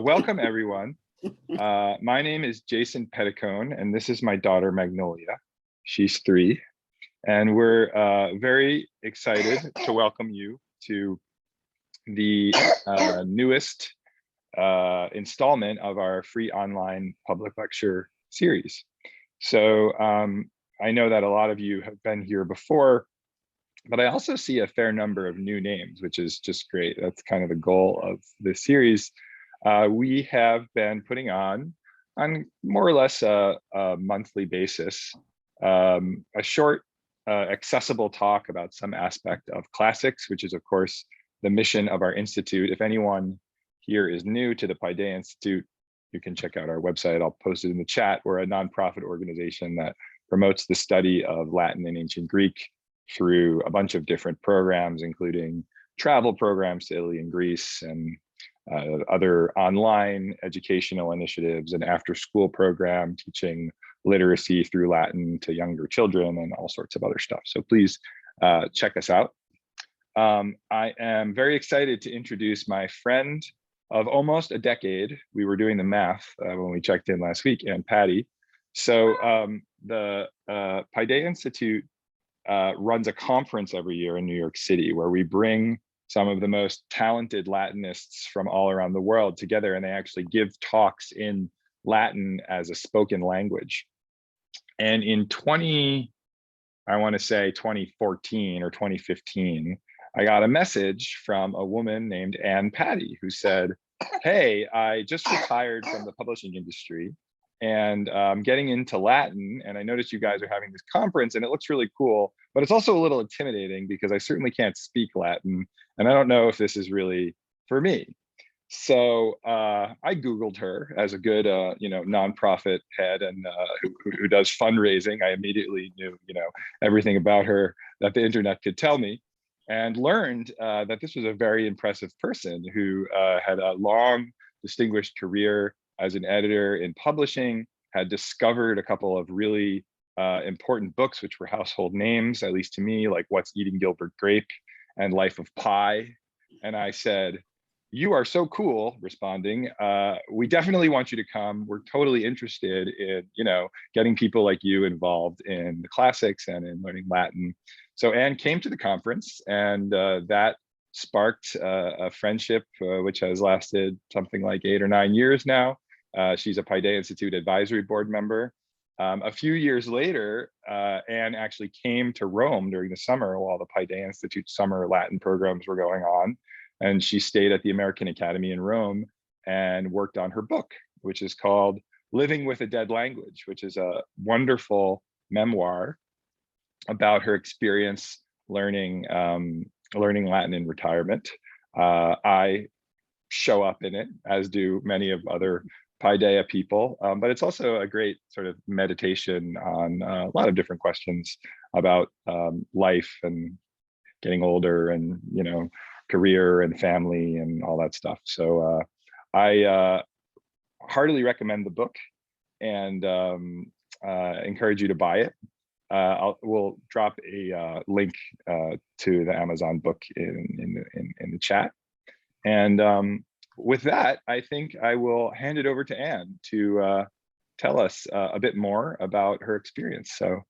Welcome, everyone. My name is Jason Petticone, and this is my daughter, Magnolia. She's 3. And we're very excited to welcome you to the newest installment of our free online public lecture series. So I know that a lot of you have been here before, but I also see a fair number of new names, which is just great. That's kind of the goal of this series. We have been putting on more or less a monthly basis, a short, accessible talk about some aspect of classics, which is, of course, the mission of our institute. If anyone here is new to the Paideia Institute, you can check out our website. I'll post it in the chat. We're a nonprofit organization that promotes the study of Latin and ancient Greek through a bunch of different programs, including travel programs to Italy and Greece, and other online educational initiatives, an after-school program teaching literacy through Latin to younger children, and all sorts of other stuff. So please check us out. I am very excited to introduce my friend of almost a decade. We were doing the math when we checked in last week, and Patty. So the Paideia Institute runs a conference every year in New York City where we bring some of the most talented Latinists from all around the world together, and they actually give talks in Latin as a spoken language. And in 2014 or 2015, I got a message from a woman named Ann Patty who said, "Hey, I just retired from the publishing industry and I'm getting into Latin, and I noticed you guys are having this conference and it looks really cool, but it's also a little intimidating because I certainly can't speak Latin and I don't know if this is really for me." So I Googled her as a good, nonprofit head and who does fundraising. I immediately knew, everything about her that the internet could tell me, and learned that this was a very impressive person who had a long, distinguished career as an editor in publishing, had discovered a couple of really important books, which were household names, at least to me, like What's Eating Gilbert Grape and Life of Pi. And I said, "You are so cool," responding. "We definitely want you to come. We're totally interested in, getting people like you involved in the classics and in learning Latin." So Anne came to the conference, and that sparked a friendship, which has lasted something like 8 or 9 years now. She's a Paideia Institute advisory board member. A few years later, Anne actually came to Rome during the summer while the Paideia Institute summer Latin programs were going on. And she stayed at the American Academy in Rome and worked on her book, which is called Living with a Dead Language, which is a wonderful memoir about her experience learning Latin in retirement. I show up in it, as do many of other Paideia people, but it's also a great sort of meditation on a lot of different questions about life and getting older and, career and family and all that stuff. So I heartily recommend the book and encourage you to buy it. We'll drop a link to the Amazon book in the chat. And with that, I think I will hand it over to Anne to tell us a bit more about her experience. So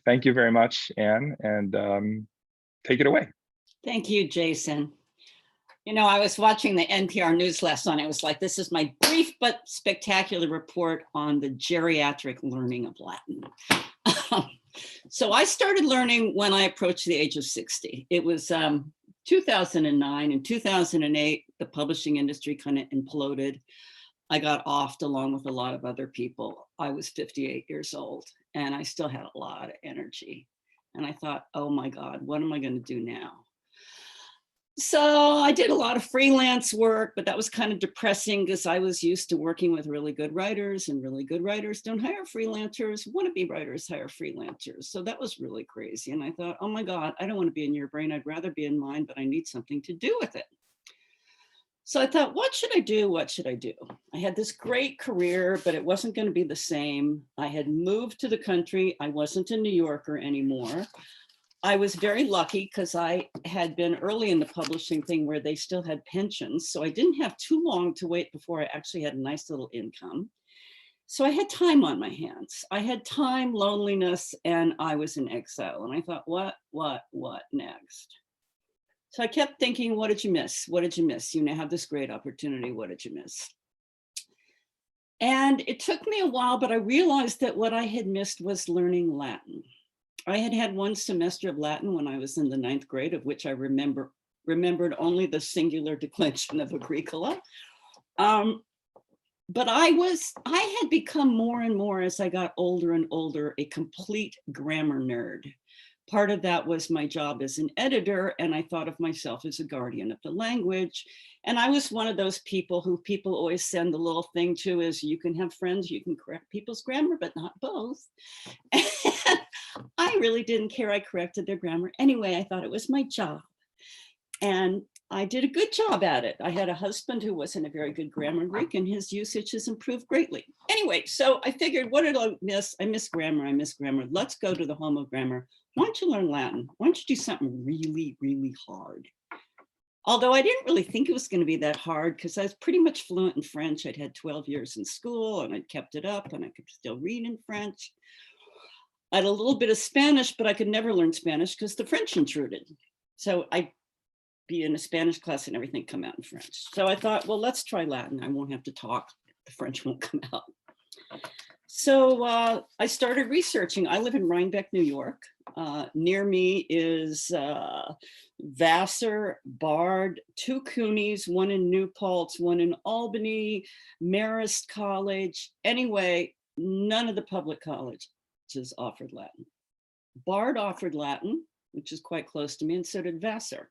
thank you very much, Anne, and take it away. Thank you, Jason. I was watching the NPR news last night. I was like, this is my brief but spectacular report on the geriatric learning of Latin. So I started learning when I approached the age of 60. It was 2009. In 2008, the publishing industry kind of imploded. I got offed along with a lot of other people. I was 58 years old and I still had a lot of energy. And I thought, oh my God, what am I going to do now? So I did a lot of freelance work, but that was kind of depressing because I was used to working with really good writers, and really good writers don't hire freelancers. Wannabe writers hire freelancers. So that was really crazy. And I thought, oh my God, I don't want to be in your brain. I'd rather be in mine, but I need something to do with it. So I thought, what should I do? What should I do? I had this great career, but it wasn't going to be the same. I had moved to the country. I wasn't a New Yorker anymore. I was very lucky because I had been early in the publishing thing where they still had pensions. So I didn't have too long to wait before I actually had a nice little income. So I had time on my hands. I had time, loneliness, and I was in exile. And I thought, what next? So I kept thinking, what did you miss? What did you miss? You now have this great opportunity. What did you miss? And it took me a while, but I realized that what I had missed was learning Latin. I had had one semester of Latin when I was in the 9th grade, of which I remembered only the singular declension of Agricola. But I had become more and more as I got older and older, a complete grammar nerd. Part of that was my job as an editor, and I thought of myself as a guardian of the language. And I was one of those people who people always send the little thing to is you can have friends, you can correct people's grammar, but not both. And I really didn't care. I corrected their grammar. Anyway, I thought it was my job. And I did a good job at it. I had a husband who wasn't a very good grammar Greek, and his usage has improved greatly. Anyway, so I figured, what did I miss? I miss grammar. I miss grammar. Let's go to the home of grammar. Why don't you learn Latin? Why don't you do something really, really hard? Although I didn't really think it was going to be that hard because I was pretty much fluent in French. I'd had 12 years in school and I'd kept it up and I could still read in French. I had a little bit of Spanish, but I could never learn Spanish because the French intruded. So I'd be in a Spanish class and everything come out in French. So I thought, well, let's try Latin. I won't have to talk. The French won't come out. So I started researching. I live in Rhinebeck, New York. Near me is Vassar, Bard, 2 CUNYs, one in New Paltz, one in Albany, Marist College. Anyway, none of the public colleges offered Latin. Bard offered Latin, which is quite close to me, and so did Vassar.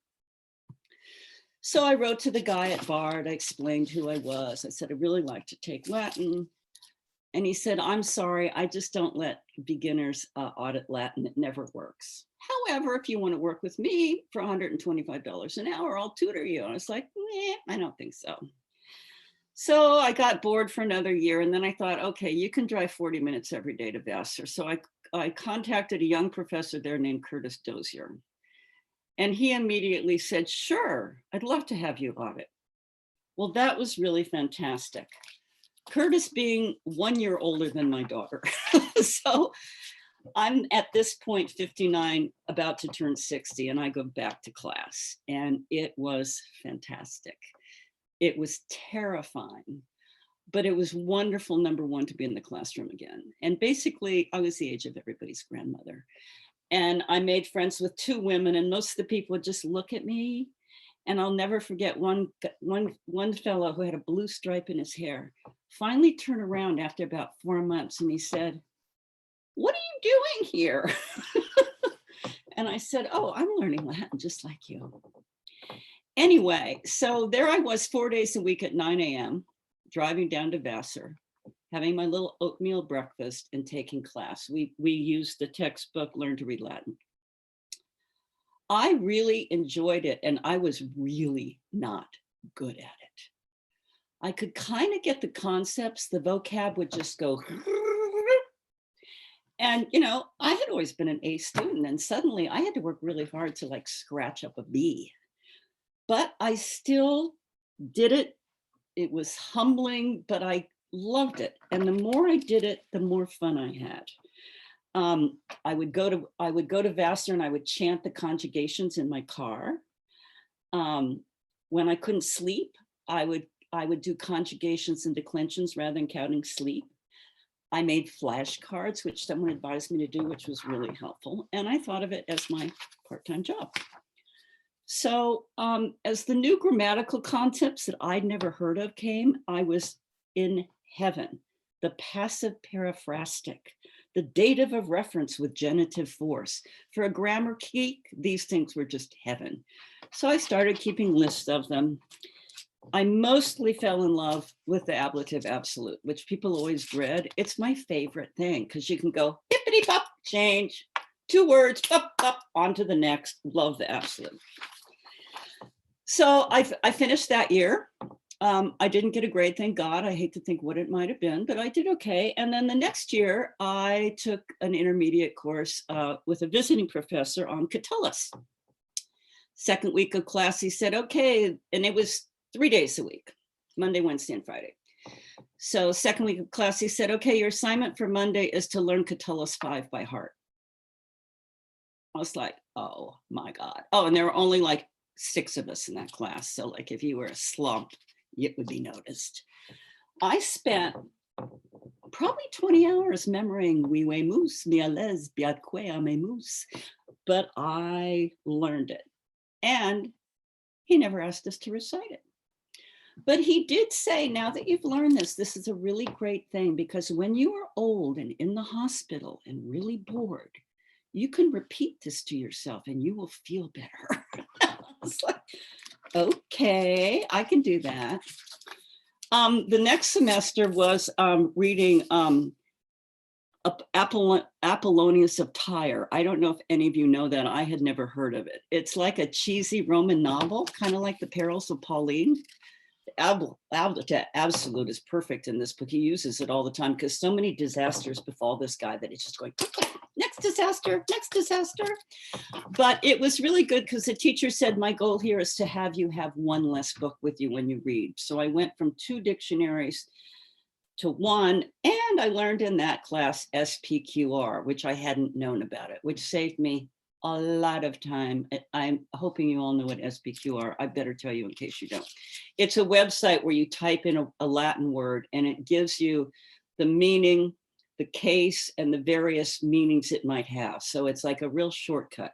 So I wrote to the guy at Bard. I explained who I was. I said, I'd really like to take Latin. And he said, I'm sorry, I just don't let beginners audit Latin. It never works. However, if you want to work with me for $125 an hour, I'll tutor you. And I was like, I don't think so. So I got bored for another year. And then I thought, okay, you can drive 40 minutes every day to Vassar. So I contacted a young professor there named Curtis Dozier. And he immediately said, sure, I'd love to have you audit. Well, that was really fantastic. Curtis being 1 year older than my daughter. So I'm at this point 59, about to turn 60, and I go back to class. And it was fantastic. It was terrifying, but it was wonderful, number one, to be in the classroom again. And basically, I was the age of everybody's grandmother. And I made friends with 2 women, and most of the people would just look at me. And I'll never forget one fellow who had a blue stripe in his hair finally turned around after about 4 months and he said, what are you doing here? And I said, oh, I'm learning Latin just like you. Anyway, so there I was 4 days a week at 9 a.m. driving down to Vassar, having my little oatmeal breakfast and taking class. We used the textbook, Learn to Read Latin. I really enjoyed it, and I was really not good at it. I could kind of get the concepts. The vocab would just go. And, you know, I had always been an A student, and suddenly I had to work really hard to like scratch up a B. But I still did it. It was humbling, but I loved it. And the more I did it, the more fun I had. I would go to Vassar and I would chant the conjugations in my car. When I couldn't sleep, I would do conjugations and declensions rather than counting sleep. I made flashcards, which someone advised me to do, which was really helpful. And I thought of it as my part-time job. So as the new grammatical concepts that I'd never heard of came, I was in heaven. The passive periphrastic, the dative of reference with genitive force. For a grammar geek, these things were just heaven. So I started keeping lists of them. I mostly fell in love with the ablative absolute, which people always dread. It's my favorite thing because you can go hippity pop, change, 2 words, pop, pop, on to the next. Love the absolute. So I finished that year. I didn't get a grade, thank God. I hate to think what it might have been, but I did okay. And then the next year, I took an intermediate course with a visiting professor on Catullus. Second week of class, he said, okay, and it was 3 days a week, Monday, Wednesday, and Friday. So second week of class, he said, okay, your assignment for Monday is to learn Catullus 5 by heart. I was like, oh my God. Oh, and there were only like 6 of us in that class. So like if you were a slump, it would be noticed. I spent probably 20 hours memorizing "Oui, moose, mi à l'aise, biatque à mes moose," but I learned it. And he never asked us to recite it. But he did say, now that you've learned this, this is a really great thing, because when you are old and in the hospital and really bored, you can repeat this to yourself and you will feel better. I was like, okay, I can do that. The next semester was reading Apollonius of Tyre. I don't know if any of you know that. I had never heard of it. It's like a cheesy Roman novel, kind of like The Perils of Pauline. Absolute is perfect in this book. He uses it all the time because so many disasters befall this guy that it's just going, next disaster, next disaster. But it was really good because the teacher said, my goal here is to have you have one less book with you when you read. So I went from 2 dictionaries to 1, and I learned in that class SPQR, which I hadn't known about it, which saved me a lot of time. I'm hoping you all know what SPQR. I better tell you in case you don't. It's a website where you type in a Latin word and it gives you the meaning, the case, and the various meanings it might have. So it's like a real shortcut.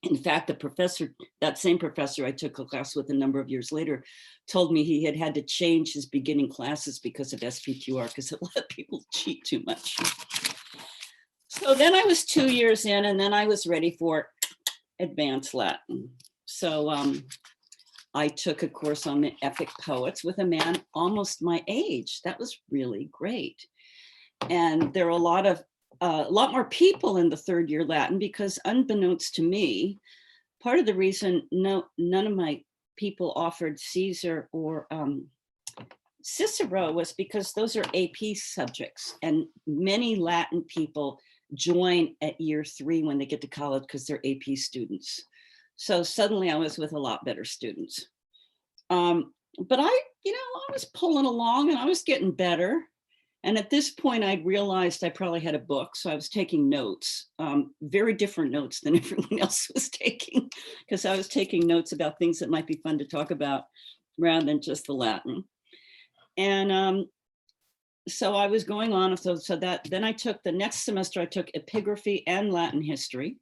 In fact, the professor, that same professor I took a class with a number of years later, told me he had to change his beginning classes because of SPQR, because it let people cheat too much. So then I was 2 years in, and then I was ready for advanced Latin. So I took a course on the epic poets with a man almost my age. That was really great. And there were a lot more people in the 3rd year Latin, because unbeknownst to me, part of the reason none of my people offered Caesar or Cicero was because those are AP subjects, and many Latin people join at year 3 when they get to college because they're AP students. So suddenly I was with a lot better students. But I was pulling along and I was getting better. And at this point, I realized I probably had a book. So I was taking notes, very different notes than everyone else was taking, because I was taking notes about things that might be fun to talk about rather than just the Latin. And so I was going on. Then I took the next semester, I took epigraphy and Latin history.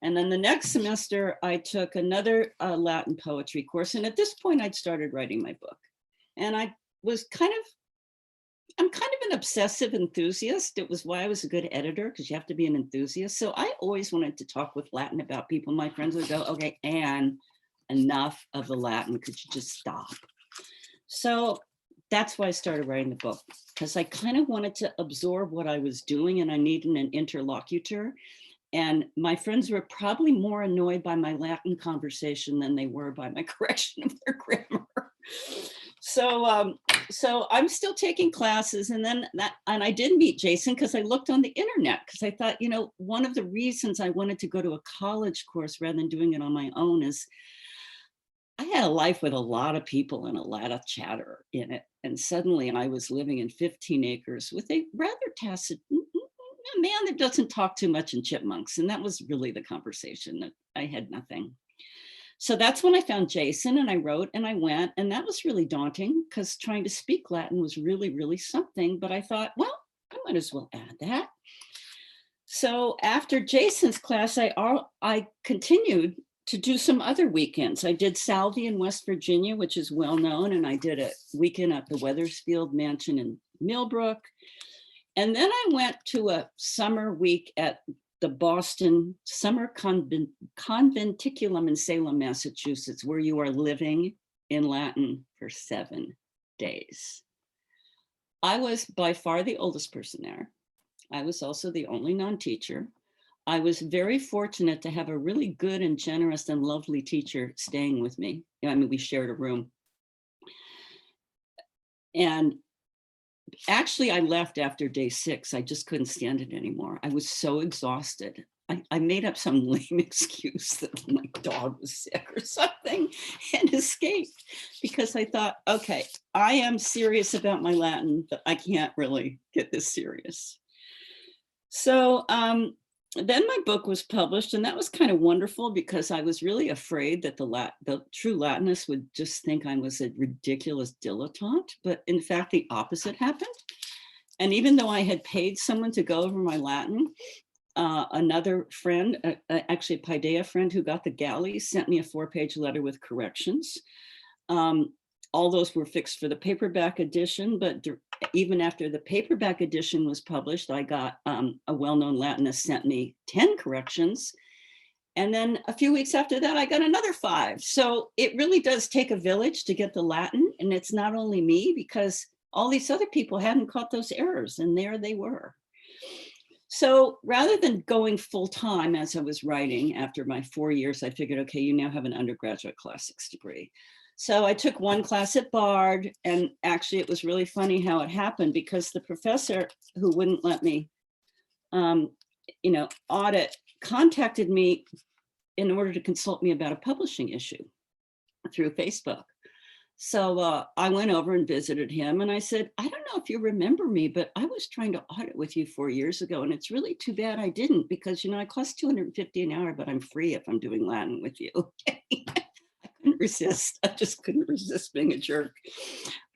And then the next semester, I took another Latin poetry course. And at this point, I'd started writing my book. And I was I'm kind of an obsessive enthusiast. It was why I was a good editor, because you have to be an enthusiast. So I always wanted to talk with Latin about people. My friends would go, okay, Anne, enough of the Latin. Could you just stop? So that's why I started writing the book, because I kind of wanted to absorb what I was doing and I needed an interlocutor. And my friends were probably more annoyed by my Latin conversation than they were by my correction of their grammar. So I'm still taking classes, and I did meet Jason because I looked on the internet, because I thought, one of the reasons I wanted to go to a college course rather than doing it on my own is I had a life with a lot of people and a lot of chatter in it. And suddenly I was living in 15 acres with a rather tacit man that doesn't talk too much in chipmunks. And that was really the conversation, that I had nothing. So that's when I found Jason, and I wrote and I went, and that was really daunting because trying to speak Latin was really, really something. But I thought, well, I might as well add that. So after Jason's class, I continued to do some other weekends. I did Salvi in West Virginia, which is well known, and I did a weekend at the Wethersfield Mansion in Millbrook. And then I went to a summer week at the Boston Summer Conventiculum in Salem, Massachusetts, where you are living in Latin for 7 days. I was by far the oldest person there. I was also the only non-teacher. I was very fortunate to have a really good and generous and lovely teacher staying with me. I mean, we shared a room. And actually, I left after day 6. I just couldn't stand it anymore. I was so exhausted. I made up some lame excuse that my dog was sick or something and escaped because I thought, okay, I am serious about my Latin, but I can't really get this serious. So then my book was published, and that was kind of wonderful because I was really afraid that the true Latinist would just think I was a ridiculous dilettante, but in fact, the opposite happened. And even though I had paid someone to go over my Latin, another friend, actually a Paideia friend who got the galley, sent me a 4-page letter with corrections. All those were fixed for the paperback edition, but even after the paperback edition was published, I got a well-known Latinist sent me 10 corrections. And then a few weeks after that, I got another 5. So it really does take a village to get the Latin. And it's not only me, because all these other people hadn't caught those errors, and there they were. So rather than going full time as I was writing after my 4 years, I figured, okay, you now have an undergraduate classics degree. So I took one class at Bard, and actually it was really funny how it happened because the professor who wouldn't let me, audit contacted me in order to consult me about a publishing issue through Facebook. So I went over and visited him, and I said, I don't know if you remember me, but I was trying to audit with you 4 years ago, and it's really too bad I didn't because, I cost $250 an hour, but I'm free if I'm doing Latin with you. I couldn't resist. I just couldn't resist being a jerk.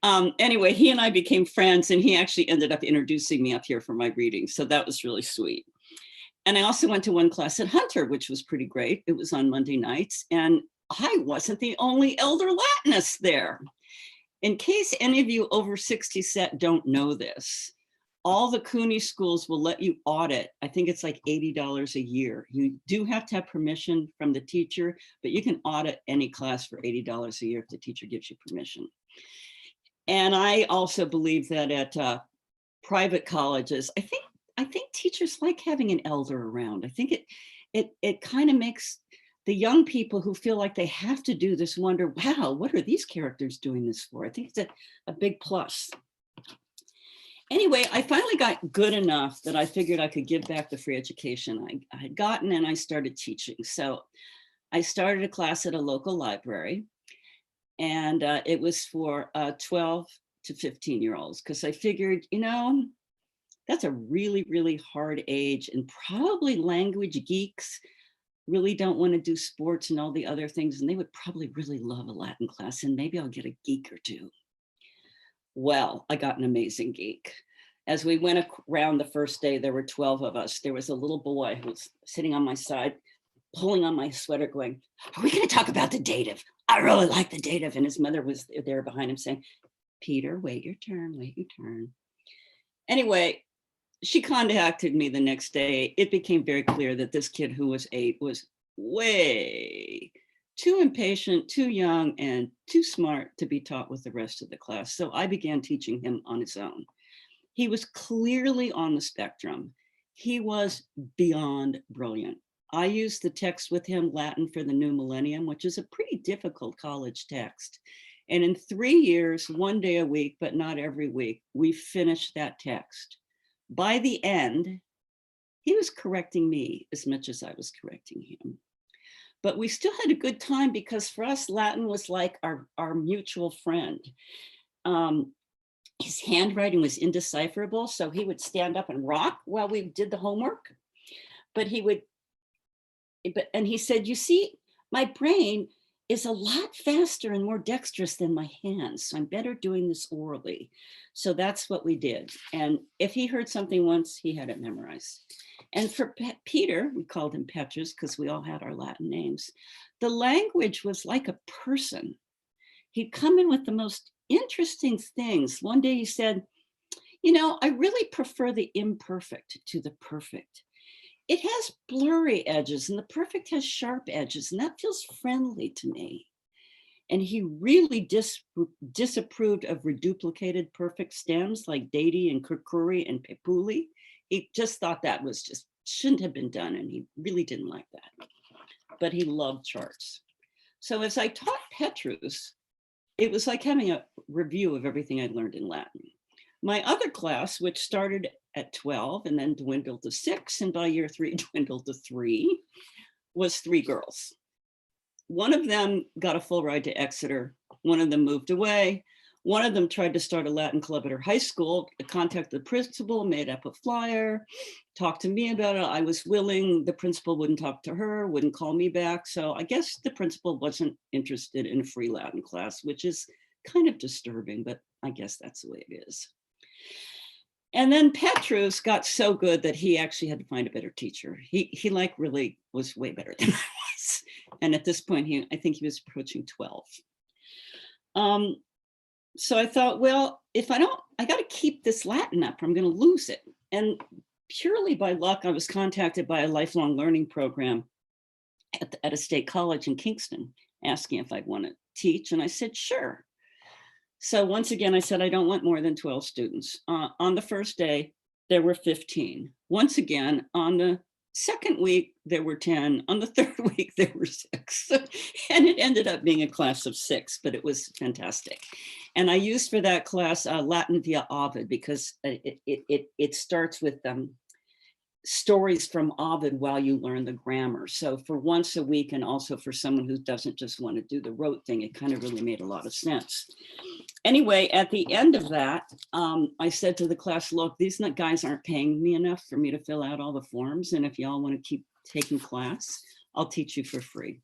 Anyway, he and I became friends, and he actually ended up introducing me up here for my reading. So that was really sweet. And I also went to one class at Hunter, which was pretty great. It was on Monday nights, and I wasn't the only elder Latinist there. In case any of you over 60 set don't know this, all the CUNY schools will let you audit. I think it's like $80 a year. You do have to have permission from the teacher, but you can audit any class for $80 a year if the teacher gives you permission. And I also believe that at private colleges, I think teachers like having an elder around. I think it kind of makes the young people who feel like they have to do this wonder, wow, what are these characters doing this for? I think it's a big plus. Anyway, I finally got good enough that I figured I could give back the free education I had gotten, and I started teaching. So I started a class at a local library, and it was for 12 to 15-year-olds, because I figured, that's a really, really hard age, and probably language geeks really don't want to do sports and all the other things, and they would probably really love a Latin class, and maybe I'll get a geek or two. Well, I got an amazing geek. As we went around the first day, there were 12 of us. There was a little boy who was sitting on my side, pulling on my sweater going, are we going to talk about the dative? I really like the dative. And his mother was there behind him saying, Peter, wait your turn, wait your turn. Anyway, she contacted me the next day. It became very clear that this kid who was 8 was way too impatient, too young, and too smart to be taught with the rest of the class. So I began teaching him on his own. He was clearly on the spectrum. He was beyond brilliant. I used the text with him, Latin for the New Millennium, which is a pretty difficult college text. And in 3 years, 1 day a week, but not every week, we finished that text. By the end, he was correcting me as much as I was correcting him. But we still had a good time because for us, Latin was like our mutual friend. His handwriting was indecipherable, so he would stand up and rock while we did the homework. But he said, you see, my brain is a lot faster and more dexterous than my hands. So I'm better doing this orally. So that's what we did. And if he heard something once, he had it memorized. And for Peter, we called him Petrus because we all had our Latin names. The language was like a person. He'd come in with the most interesting things. One day he said, I really prefer the imperfect to the perfect. It has blurry edges and the perfect has sharp edges, and that feels friendly to me. And he really disapproved of reduplicated perfect stems like dati and kurkuri and pepuli. He just thought that was just shouldn't have been done, and he really didn't like that. But he loved charts. So as I taught Petrus, it was like having a review of everything I'd learned in Latin. My other class, which started at 12 and then dwindled to 6, and by year 3 dwindled to 3, was 3 girls. One of them got a full ride to Exeter. One of them moved away. One of them tried to start a Latin club at her high school, contacted the principal, made up a flyer, talked to me about it. I was willing. The principal wouldn't talk to her, wouldn't call me back. So I guess the principal wasn't interested in a free Latin class, which is kind of disturbing, but I guess that's the way it is. And then Petrus got so good that he actually had to find a better teacher. He like really was way better than I was. And at this point, I think he was approaching 12. So I thought, well, if I got to keep this Latin up, or I'm going to lose it. And purely by luck, I was contacted by a lifelong learning program at a state college in Kingston, asking if I'd want to teach. And I said, sure. So once again, I said, I don't want more than 12 students. On the first day, there were 15. Once again, on the second week, there were 10. On the third week, there were 6. And it ended up being a class of 6, but it was fantastic. And I used for that class Latin via Ovid, because it starts with stories from Ovid while you learn the grammar. So for once a week, and also for someone who doesn't just want to do the rote thing, it kind of really made a lot of sense. Anyway, at the end of that, I said to the class, look, these guys aren't paying me enough for me to fill out all the forms. And if y'all want to keep taking class, I'll teach you for free.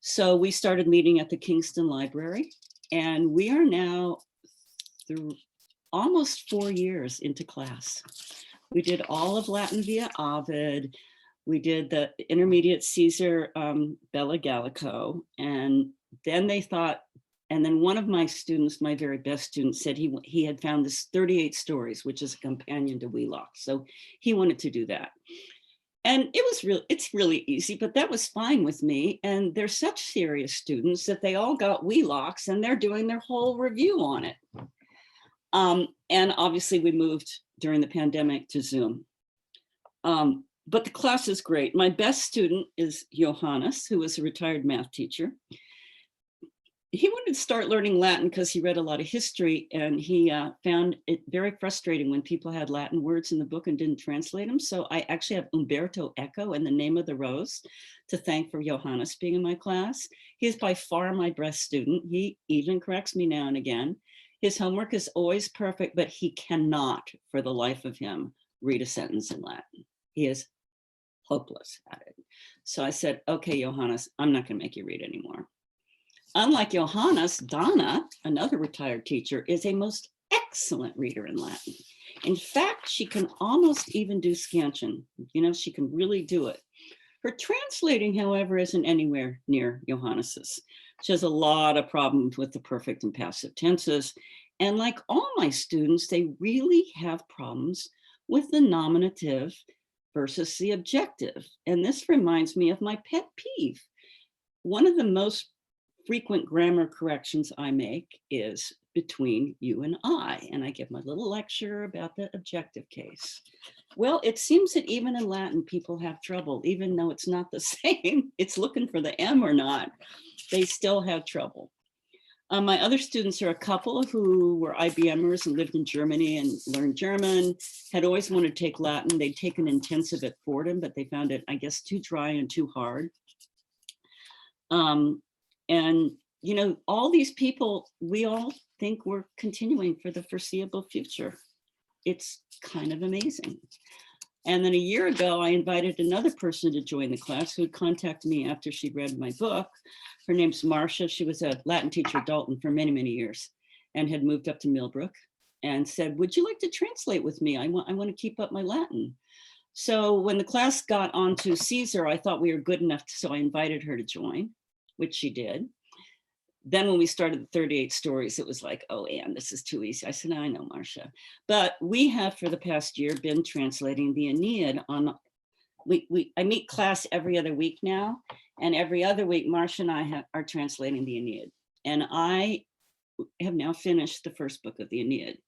So we started meeting at the Kingston Library, and we are now through almost 4 years into class. We did all of Latin via Ovid. We did the intermediate Caesar Bella Gallico. And then they thought, and then one of my students, my very best student, said he had found this 38 stories, which is a companion to Wheelock. So he wanted to do that. And it's really easy, but that was fine with me. And they're such serious students that they all got Wheelocks, and they're doing their whole review on it. And obviously we moved during the pandemic to Zoom. But the class is great. My best student is Johannes, who was a retired math teacher. He wanted to start learning Latin because he read a lot of history, and he found it very frustrating when people had Latin words in the book and didn't translate them. So I actually have Umberto Eco and the Name of the Rose to thank for Johannes being in my class. He is by far my best student. He even corrects me now and again. His homework is always perfect, but he cannot, for the life of him, read a sentence in Latin. He is hopeless at it. So I said, okay, Johannes, I'm not going to make you read anymore. Unlike Johannes, Donna, another retired teacher, is a most excellent reader in Latin. In fact, she can almost even do scansion. You know, she can really do it. Her translating, however, isn't anywhere near Johannes's. She has a lot of problems with the perfect and passive tenses. And like all my students, they really have problems with the nominative versus the objective. And this reminds me of my pet peeve. One of the most frequent grammar corrections I make is between you and I give my little lecture about the objective case. Well, it seems that even in Latin, people have trouble, even though it's not the same. It's looking for the M or not. They still have trouble. My other students are a couple who were IBMers and lived in Germany and learned German, had always wanted to take Latin. They'd taken intensive at Fordham, but they found it, I guess, too dry and too hard. And, you know, all these people, we all think we're continuing for the foreseeable future. It's kind of amazing. And then a year ago, I invited another person to join the class who had contacted me after she read my book. Her name's Marcia. She was a Latin teacher at Dalton for many, many years and had moved up to Millbrook and said, would you like to translate with me? I want to keep up my Latin. So when the class got onto Caesar, I thought we were good enough. So I invited her to join, which she did. Then when we started the 38 stories, it was like, oh, Anne, this is too easy. I said, I know, Marcia. But we have for the past year been translating the Aeneid on, I meet class every other week now. And every other week, Marcia and I are translating the Aeneid. And I have now finished the first book of the Aeneid.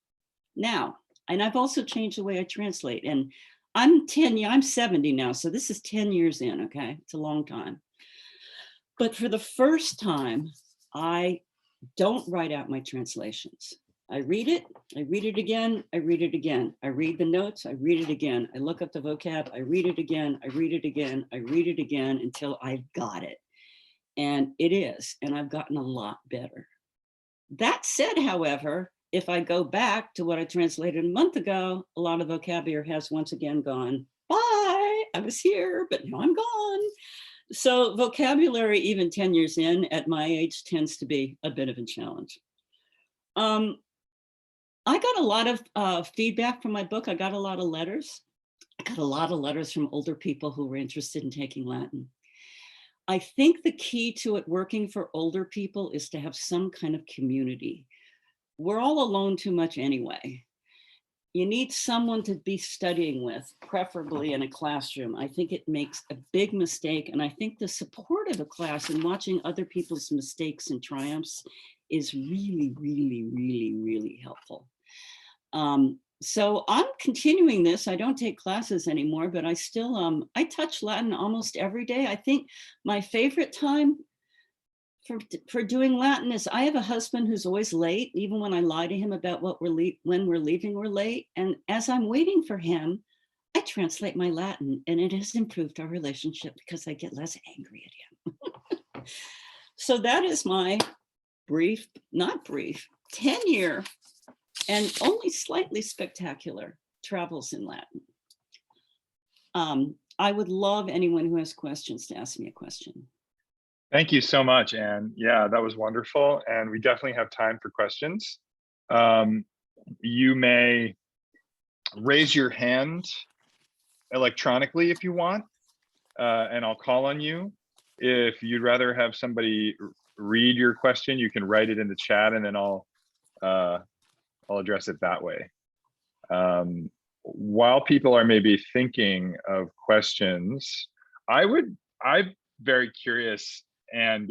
Now, and I've also changed the way I translate. And I'm 70 now. So this is 10 years in, okay? It's a long time. But for the first time, I don't write out my translations. I read it again, I read it again. I read the notes, I read it again. I look up the vocab, I read it again, I read it again, I read it again until I've got it. And it is, and I've gotten a lot better. That said, however, if I go back to what I translated a month ago, a lot of vocabulary has once again gone, bye, I was here, but now I'm gone. So vocabulary, even 10 years in at my age, tends to be a bit of a challenge. I got a lot of feedback from my book. I got a lot of letters. I got a lot of letters from older people who were interested in taking Latin. I think the key to it working for older people is to have some kind of community. We're all alone too much anyway. You need someone to be studying with, preferably in a classroom. I think it makes a big mistake. And I think the support of a class and watching other people's mistakes and triumphs is really, really, really, really helpful. So I'm continuing this. I don't take classes anymore, but I still, I touch Latin almost every day. I think my favorite time for doing Latin is I have a husband who's always late, even when I lie to him about when we're leaving, we're late. And as I'm waiting for him, I translate my Latin, and it has improved our relationship because I get less angry at him. So that is my brief, not brief, 10-year and only slightly spectacular travels in Latin. I would love anyone who has questions to ask me a question. Thank you so much, Anne. Yeah, that was wonderful. And we definitely have time for questions. You may raise your hand electronically if you want, and I'll call on you. If you'd rather have somebody read your question, you can write it in the chat, and then I'll address it that way. While people are maybe thinking of questions, I'm very curious, and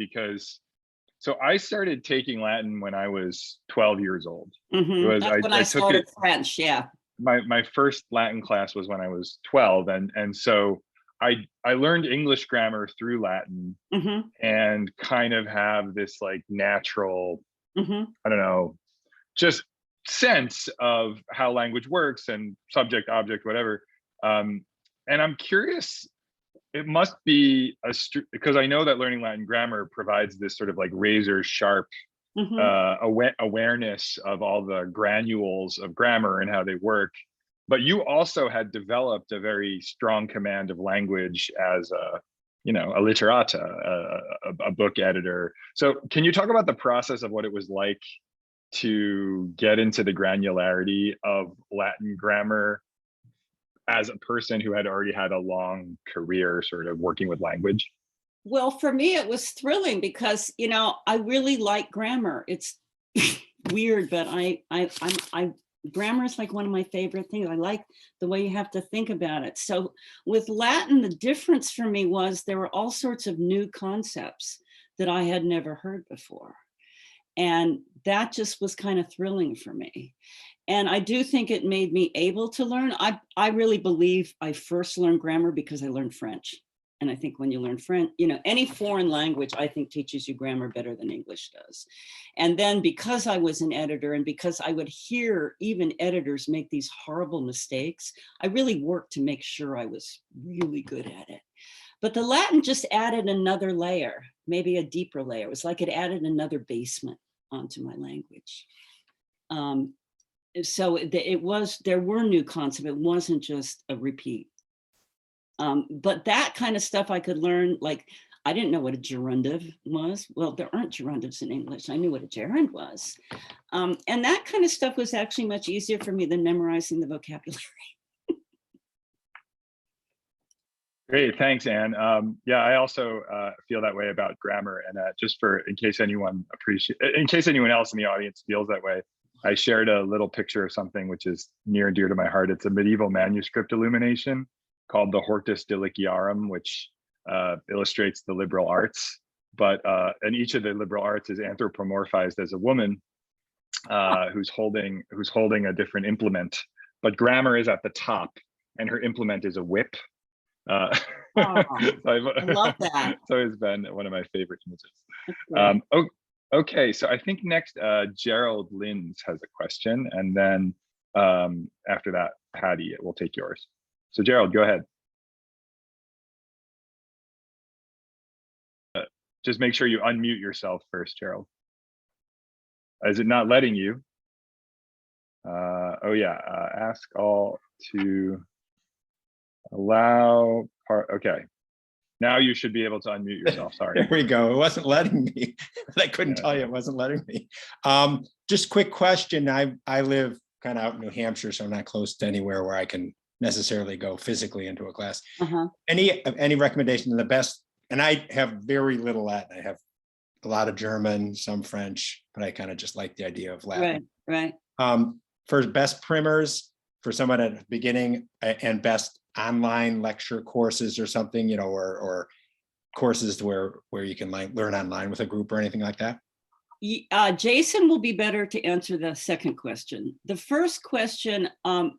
so I started taking Latin when I was 12 years old. That's when I started French, yeah. My first Latin class was when I was 12, and so I learned English grammar through Latin, and kind of have this like natural, I don't know, just sense of how language works and subject, object, whatever. And I'm curious, it must be because I know that learning Latin grammar provides this sort of like razor sharp awareness of all the granules of grammar and how they work. But you also had developed a very strong command of language as a literata, a book editor. So can you talk about the process of what it was like to get into the granularity of Latin grammar as a person who had already had a long career sort of working with language? Well, for me, it was thrilling because, I really like grammar. It's weird, but grammar is like one of my favorite things. I like the way you have to think about it. So with Latin, the difference for me was there were all sorts of new concepts that I had never heard before. And that just was kind of thrilling for me. And I do think it made me able to learn. I really believe I first learned grammar because I learned French. And I think when you learn French, any foreign language, I think teaches you grammar better than English does. And then because I was an editor and because I would hear even editors make these horrible mistakes, I really worked to make sure I was really good at it. But the Latin just added another layer, maybe a deeper layer. It was like it added another basement onto my language. So there were new concepts. It wasn't just a repeat. But that kind of stuff I could learn, like, I didn't know what a gerundive was. Well, there aren't gerundives in English. I knew what a gerund was. And that kind of stuff was actually much easier for me than memorizing the vocabulary. Great, thanks, Anne. Yeah, I also feel that way about grammar, and just in case anyone else in the audience feels that way, I shared a little picture of something which is near and dear to my heart. It's a medieval manuscript illumination called the Hortus Deliciarum, which illustrates the liberal arts. And each of the liberal arts is anthropomorphized as a woman who's holding a different implement. But grammar is at the top, and her implement is a whip. Oh, I love that. It's always been one of my favorite images. Okay, so I think next Gerald Linz has a question, and then after that, Patty, we'll take yours. So Gerald, go ahead. Just make sure you unmute yourself first, Gerald. Is it not letting you? Oh yeah, ask all to allow part. Okay, now you should be able to unmute yourself. Sorry. There we go. It wasn't letting me. I couldn't tell you it wasn't letting me. Just quick question. I live kind of out in New Hampshire, so I'm not close to anywhere where I can necessarily go physically into a class. Any recommendation of the best? And I have very little Latin. I have a lot of German, some French, but I kind of just like the idea of Latin. Right. For best primers for someone at the beginning, and best online lecture courses or something, you know, or courses where you can learn online with a group or anything like that? Jason will be better to answer the second question. The first question,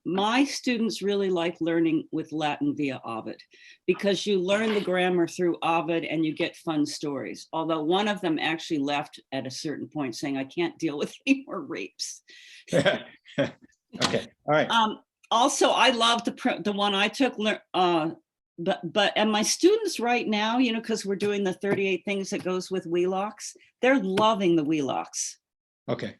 my students really like learning with Latin via Obit, because you learn the grammar through Obit and you get fun stories. Although one of them actually left at a certain point saying, I can't deal with any more rapes. Okay, all right. Also, I love the one I took, and my students right now, you know, because we're doing the 38 things that goes with Wheelocks, they're loving the Wheelocks. Okay,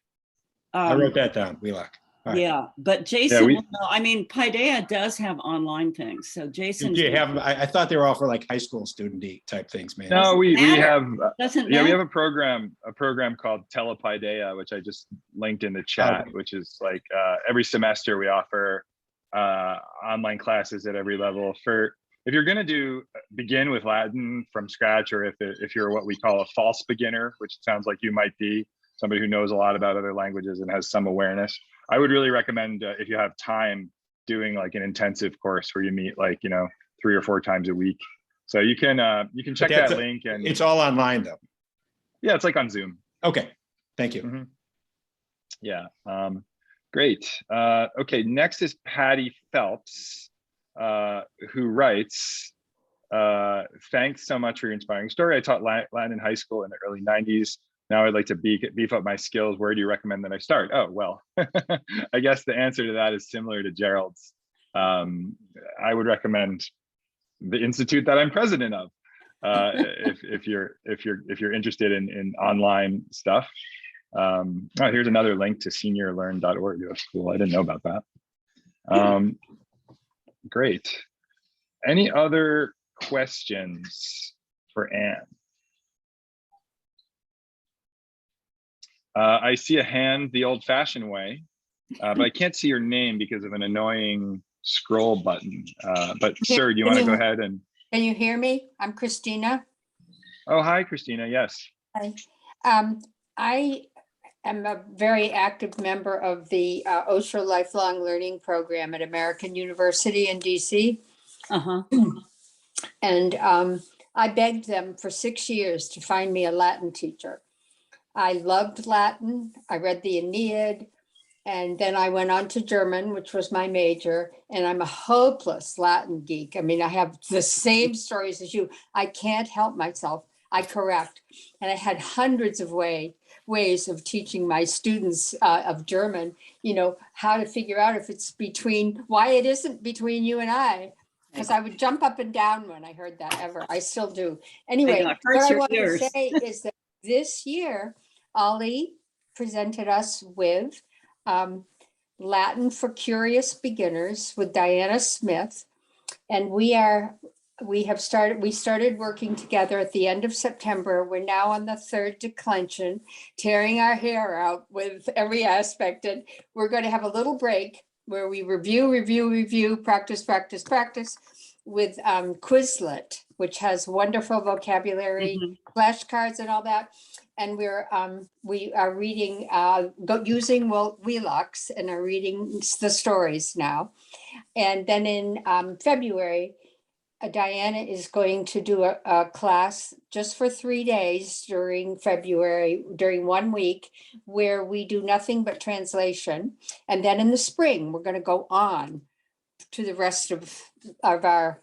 I wrote that down, Wheelock. Right. Yeah, but Jason will know. I mean, Paideia does have online things, so Jason. Do you have? I thought they were all for like high school student type things, man. No, we have. Doesn't yeah, matter. we have a program called TelePaideia, which I just linked in the chat, which is like every semester we offer online classes at every level. If you're going to begin with Latin from scratch, or if you're what we call a false beginner, which it sounds like you might be, somebody who knows a lot about other languages and has some awareness, I would really recommend, if you have time, doing like an intensive course where you meet, like, you know, 3 or 4 times a week. So you can check that link, and it's all online though. Yeah, it's like on Zoom. Okay, thank you. Mm-hmm. Yeah, great. Okay, next is Patty Phelps, who writes, thanks so much for your inspiring story. I taught Latin in high school in the early 90s. Now I'd like to beef up my skills. Where do you recommend that I start? Oh, well, I guess the answer to that is similar to Gerald's. I would recommend the institute that I'm president of, if you're interested in online stuff. Oh, here's another link to seniorlearn.org. That's cool. I didn't know about that. Great. Any other questions for Anne? I see a hand the old-fashioned way, but I can't see your name because of an annoying scroll button. But sir, do you want to go ahead and? Can you hear me? I'm Christina. Oh, hi, Christina. Yes. Hi. I am a very active member of the Osher Lifelong Learning Program at American University in DC. And I begged them for 6 years to find me a Latin teacher. I loved Latin. I read the Aeneid, and then I went on to German, which was my major, and I'm a hopeless Latin geek. I mean, I have the same stories as you. I can't help myself. I correct. And I had hundreds of ways of teaching my students of German, you know, how to figure out if it's why it isn't between you and I. Because I would jump up and down when I heard that ever. I still do. Anyway, what I want to say is that this year, Ollie presented us with Latin for Curious Beginners with Diana Smith. And we started working together at the end of September. We're now on the 3rd declension, tearing our hair out with every aspect. And we're going to have a little break where we review, practice with Quizlet, which has wonderful vocabulary, flashcards and all that. And we are reading, using Wheelocks, and are reading the stories now. And then in February, Diana is going to do a class just for 3 days during February, during 1 week, where we do nothing but translation. And then in the spring, we're going to go on to the rest of our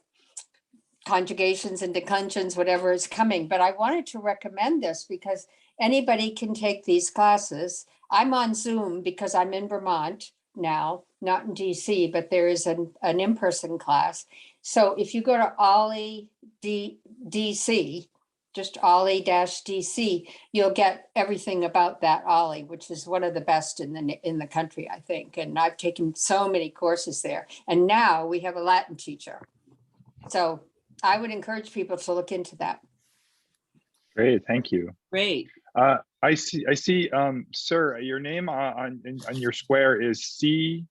conjugations and declensions, whatever is coming. But I wanted to recommend this because Anybody can take these classes. I'm on Zoom because I'm in Vermont now, not in DC, but there is an in-person class. So if you go to Ollie DC, just Ollie-DC, you'll get everything about that Ollie, which is one of the best in the country, I think. And I've taken so many courses there. And now we have a Latin teacher. So I would encourage people to look into that. Great, thank you. Great. I see, sir, your name on your square is C.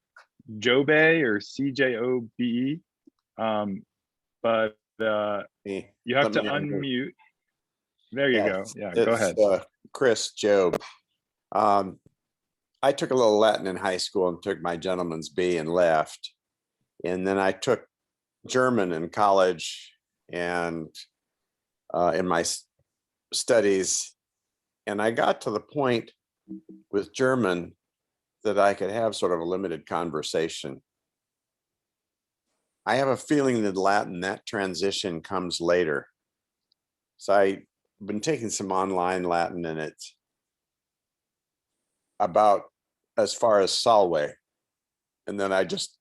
Jobe or CJOBE, but you have to unmute. There you go. Yeah, go ahead. Chris Job. I took a little Latin in high school and took my gentleman's B and left. And then I took German in college and in my studies. And I got to the point with German that I could have sort of a limited conversation. I have a feeling that Latin, that transition comes later. So I've been taking some online Latin, and it's about as far as salve. And then I just,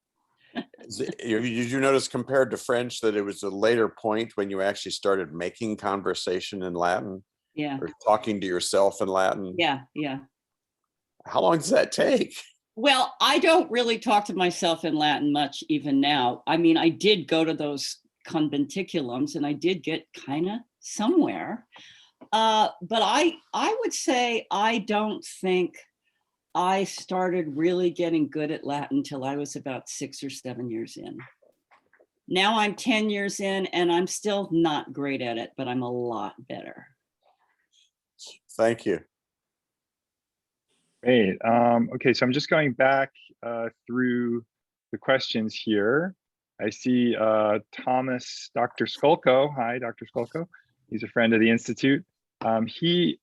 did you notice compared to French that it was a later point when you actually started making conversation in Latin? Yeah. Or talking to yourself in Latin? Yeah, yeah. How long does that take? Well, I don't really talk to myself in Latin much even now. I mean, I did go to those conventiculums and I did get kind of somewhere. But I would say I don't think I started really getting good at Latin till I was about 6 or 7 years in. Now I'm 10 years in and I'm still not great at it, but I'm a lot better. Thank you. Great. Okay, so I'm just going back through the questions here. I see Thomas, Dr. Skolko. Hi, Dr. Skolko. He's a friend of the Institute. He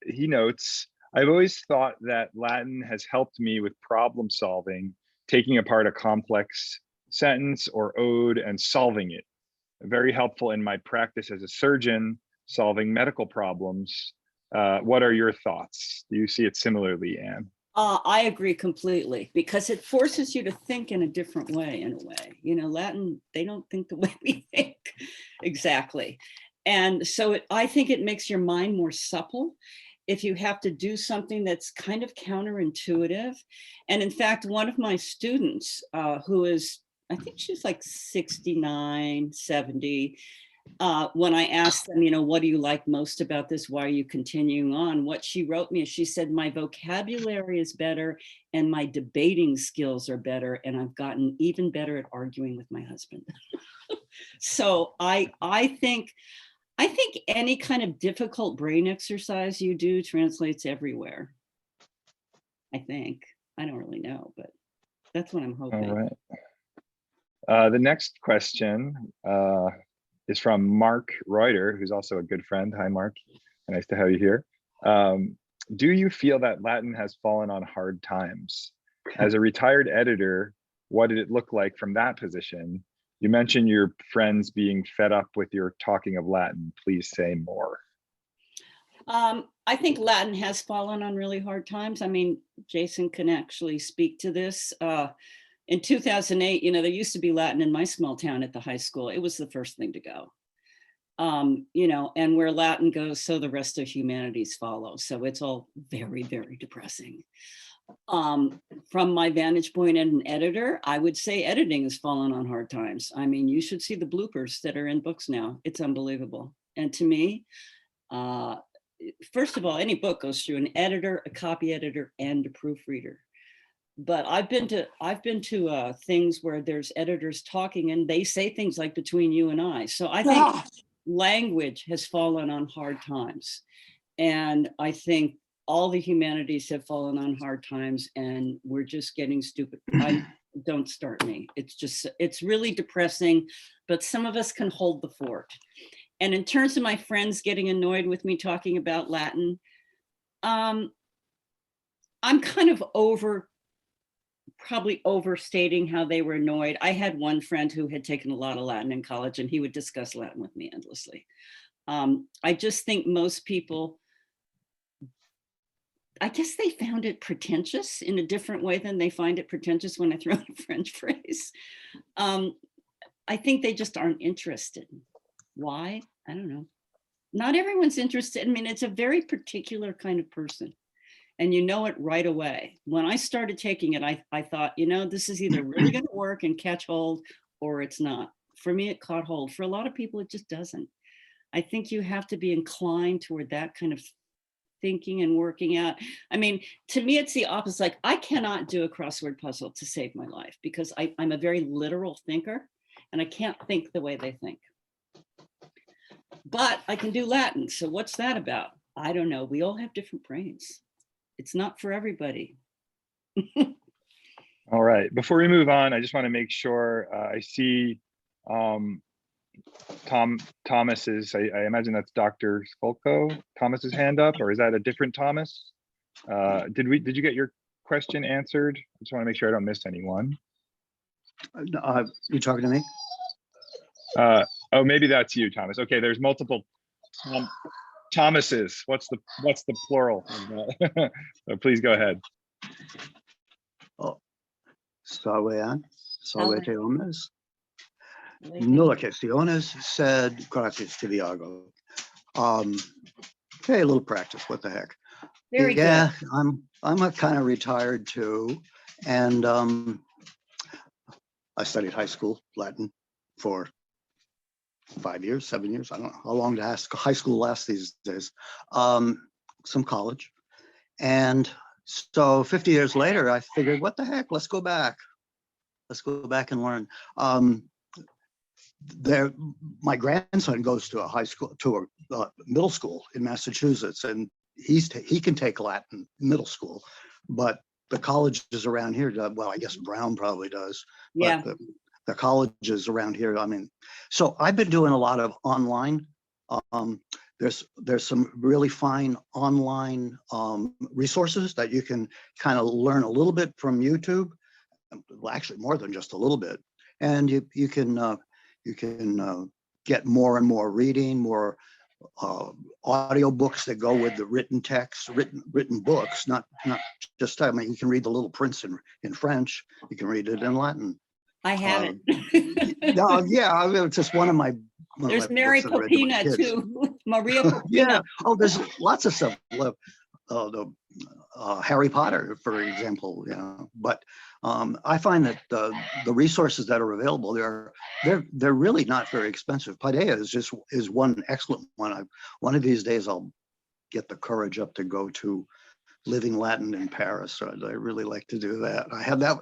notes, I've always thought that Latin has helped me with problem solving, taking apart a complex sentence or ode and solving it. Very helpful in my practice as a surgeon, solving medical problems. What are your thoughts? Do you see it similarly, Anne? I agree completely, because it forces you to think in a different way, in a way. You know, Latin, they don't think the way we think exactly. And so I think it makes your mind more supple if you have to do something that's kind of counterintuitive. And in fact, one of my students who is, I think she's like 69, 70, when I asked them, you know, what do you like most about this? Why are you continuing on? What she wrote me is she said, my vocabulary is better and my debating skills are better. And I've gotten even better at arguing with my husband. So I think any kind of difficult brain exercise you do translates everywhere. I think. I don't really know, but that's what I'm hoping. All right. The next question is from Mark Reuter, who's also a good friend. Hi, Mark. Nice to have you here. Do you feel that Latin has fallen on hard times? As a retired editor, what did it look like from that position? You mentioned your friends being fed up with your talking of Latin. Please say more. I think Latin has fallen on really hard times. I mean, Jason can actually speak to this. In 2008, you know, there used to be Latin in my small town at the high school. It was the first thing to go. You know, and where Latin goes, so the rest of humanities follow. So it's all very, very depressing. From my vantage point as an editor, I would say editing has fallen on hard times. I mean, you should see the bloopers that are in books now. It's unbelievable. And to me, first of all, any book goes through an editor, a copy editor, and a proofreader. But I've been to things where there's editors talking and they say things like between you and I. So I think language has fallen on hard times. And I think all the humanities have fallen on hard times and we're just getting stupid. Don't start me. It's really depressing, but some of us can hold the fort. And in terms of my friends getting annoyed with me talking about Latin, I'm kind of probably overstating how they were annoyed. I had one friend who had taken a lot of Latin in college and he would discuss Latin with me endlessly. I just think most people I guess they found it pretentious in a different way than they find it pretentious when I throw in a French phrase. I think they just aren't interested. Why? I don't know. Not everyone's interested. I mean, it's a very particular kind of person. And you know it right away. When I started taking it, I thought, you know, this is either really going to work and catch hold or it's not. For me, it caught hold. For a lot of people, it just doesn't. I think you have to be inclined toward that kind of thinking and working out. I mean, to me, it's the opposite. Like, I cannot do a crossword puzzle to save my life because I'm a very literal thinker and I can't think the way they think. But I can do Latin. So what's that about? I don't know. We all have different brains. It's not for everybody. All right, before we move on, I just want to make sure I see Thomas's, I imagine that's Dr. Skolko, Thomas's hand up, or is that a different Thomas? Did you get your question answered? I just want to make sure I don't miss anyone. You talking to me? Oh, maybe that's you, Thomas. Okay, there's multiple Thomases. What's the plural? So please go ahead. Oh, salve homes. Nulla questiones sed gratis tibiago. Okay, a little practice. What the heck? Very Yeah, good. I'm a kind of retired too, and I studied high school Latin for 5 years, 7 years. I don't know how long high school lasts these days. Some college, and so 50 years later, I figured, what the heck? Let's go back. Let's go back and learn. My grandson goes to a middle school in Massachusetts, and he can take Latin middle school, but the colleges around here, well, I guess Brown probably does, Yeah. but the colleges around here, I mean, so I've been doing a lot of online. There's some really fine online resources that you can kind of learn a little bit from YouTube. Well, actually more than just a little bit, and you can get more and more reading, more audio books that go with the written text, written books, not just, I mean, you can read The Little Prince in French, you can read it in Latin. I have it. No, yeah, I mean, it's just one of my There's Mary books that I read to my Popina kids. too. Maria Popina. Yeah. Oh, there's lots of stuff. Harry Potter, for example, you know. But I find that the resources that are available they're really not very expensive. Paideia is one excellent one. One of these days I'll get the courage up to go to Living Latin in Paris. So I really like to do that. I have that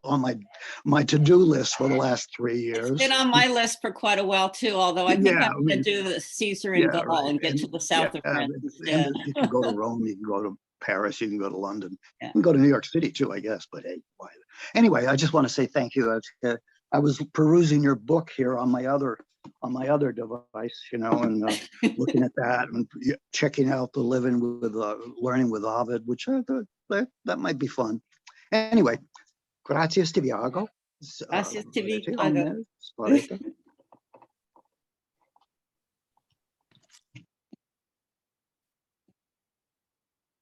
on my to-do list for the last 3 years. It's been on my list for quite a while too, although I think I'm going to do the Caesar and Gaul right. and get to the south of France instead. And you can go to Rome, you can go to Paris, you can go to London, Yeah. you can go to New York City too, I guess. But hey, why? Anyway, I just want to say thank you. I was perusing your book here on my other device, you know, and looking at that and checking out the learning with Ovid, which I thought that might be fun. Anyway, gracias tibiago. Gracias tibiago.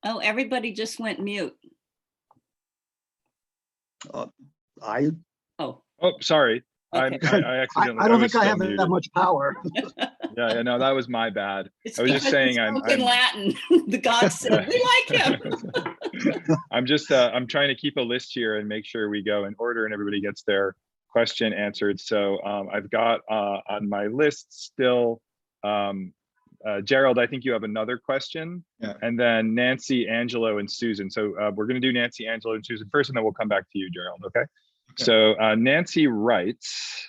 Oh, everybody just went mute. Oh, sorry. Okay. I accidentally. I don't was think I still have muted. that much power. Yeah, no, that was my bad. It's I was because just saying he I'm spoke in Latin. The gods said, we like him. I'm trying to keep a list here and make sure we go in order and everybody gets their question answered. So I've got on my list still Gerald, I think you have another question. Yeah. And then Nancy, Angelo, and Susan. So we're going to do Nancy, Angelo, and Susan first, and then we'll come back to you, Gerald. Okay. So Nancy writes,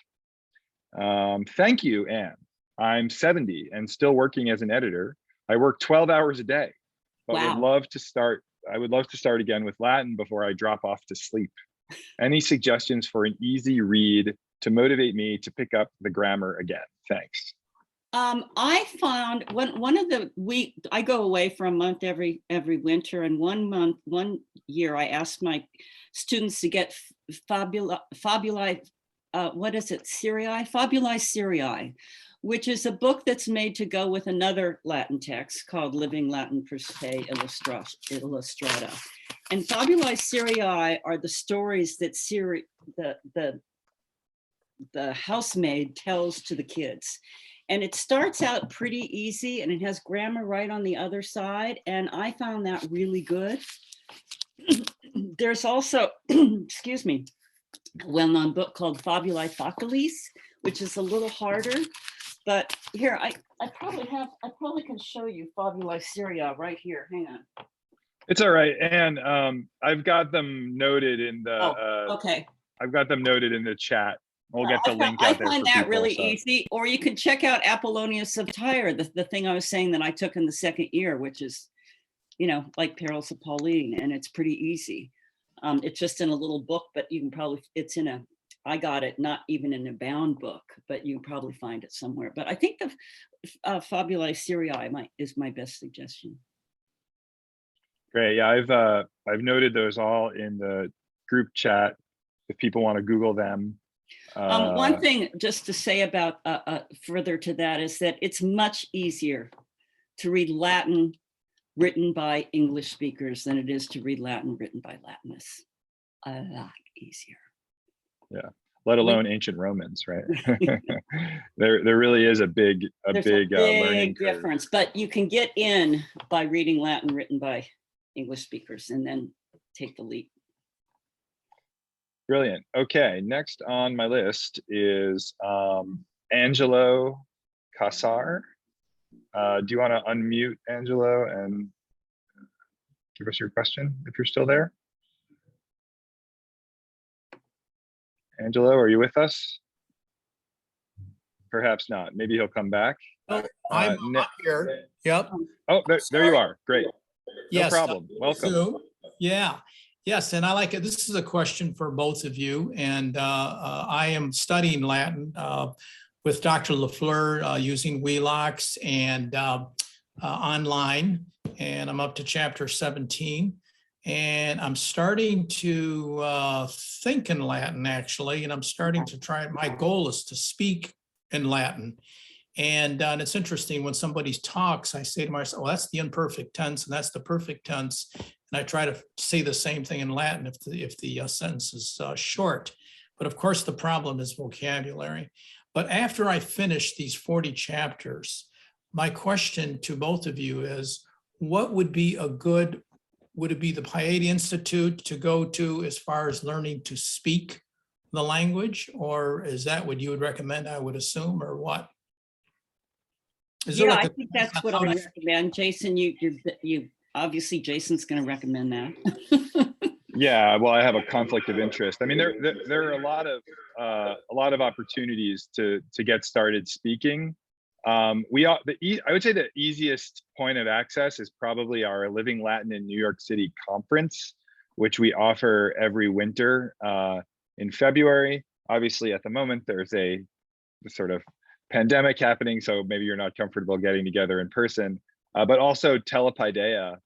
thank you, Anne. I'm 70 and still working as an editor. I work 12 hours a day, but Wow. I would love to start again with Latin before I drop off to sleep. Any suggestions for an easy read to motivate me to pick up the grammar again? Thanks. I found I go away for a month every winter, and one year I asked my students to get fabuli what is it, Syrii, Fabulae Syrii, which is a book that's made to go with another Latin text called Living Latin Prespe Illustrata. And Fabulae Syrii are the stories that the housemaid tells to the kids. And it starts out pretty easy and it has grammar right on the other side. And I found that really good. There's also, excuse me, a well-known book called Fabulae Facilis, which is a little harder. But here, I probably can show you Fabulae Syrii right here. Hang on. It's all right. And I've got them noted in the, Okay. I've got them noted in the chat. We'll get the link I out there find for that people, really so. easy. Or you can check out Apollonius of Tyre, the thing I was saying that I took in the second year, which is, you know, like Perils of Pauline, and it's pretty easy. It's just in a little book, but you can probably, it's in a, I got it, not even in a bound book, but you can probably find it somewhere. But I think the Fabulae Syrii is my best suggestion. Great. Yeah, I've noted those all in the group chat if people want to Google them. One thing just to say about further to that is that it's much easier to read Latin written by English speakers than it is to read Latin written by Latinists. A lot easier. Yeah, let alone ancient Romans, right? there really is a big learning curve. difference, but you can get in by reading Latin written by English speakers and then take the leap. Brilliant. Okay, next on my list is Angelo Vassar. Do you want to unmute Angelo and give us your question if you're still there? Angelo, are you with us? Perhaps not. Maybe he'll come back. Oh, I'm up here. Yep. Oh, there you are. Great. No Yes. problem. Welcome. Zoom. Yeah. Yes. And I like it. This is a question for both of you. And I am studying Latin with Dr. Lafleur using Wheelox and online. And I'm up to chapter 17. And I'm starting to think in Latin, actually. And I'm starting to try. My goal is to speak in Latin. And it's interesting when somebody talks, I say to myself, well, that's the imperfect tense and that's the perfect tense. And I try to say the same thing in Latin if the sentence is short. But of course, the problem is vocabulary. But after I finish these 40 chapters, my question to both of you is, what would be a good, would it be the Paideia Institute to go to as far as learning to speak the language? Or is that what you would recommend, I would assume, or what? Yeah, I think that's what I recommend. Jason, you obviously Jason's going to recommend that. Yeah, well, I have a conflict of interest. I mean, there are a lot of opportunities to get started speaking. I would say the easiest point of access is probably our Living Latin in New York City conference, which we offer every winter in February. Obviously, at the moment, there's a sort of pandemic happening, so maybe you're not comfortable getting together in person, but also TelePaideia,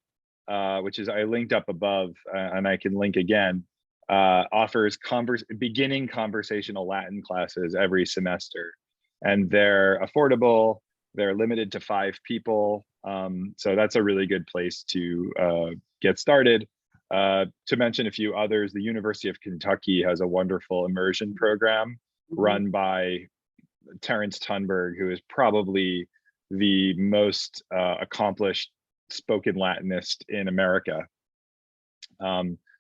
which is I linked up above, and I can link again, offers beginning conversational Latin classes every semester, and they're affordable. They're limited to 5 people, so that's a really good place to get started. To mention a few others, the University of Kentucky has a wonderful immersion program run by Terence Thunberg, who is probably the most accomplished spoken Latinist in America.